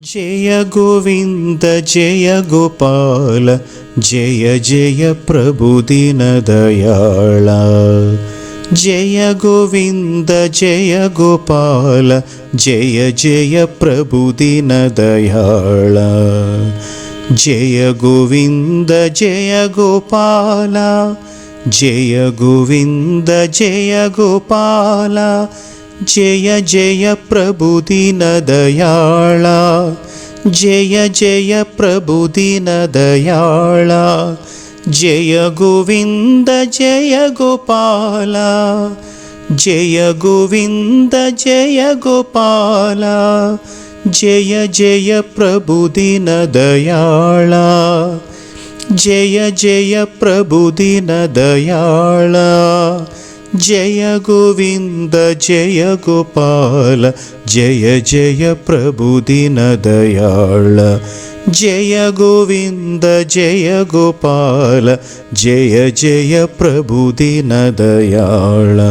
जय गोविंद जय गोपाल जय जय प्रभु दीन दयाला। जय गोविंद जय गोपाल जय जय प्रभु दीन दयाला। जय गोविंद जय गोपाल जय गोविंद जय गोपाल जय जय प्रभु दीन दयाला। जय जय प्रभु दीन दयाला। जय गोविंद जय गोपाल जय गोविंद जय गोपाल जय जय प्रभु दीन दयाला। जय जय प्रभु दीन दयाला। जय गोविंद जय गोपाल जय जय प्रभु दीन दयाला। जय गोविंद जय गोपाल जय जय प्रभु दीन दयाला।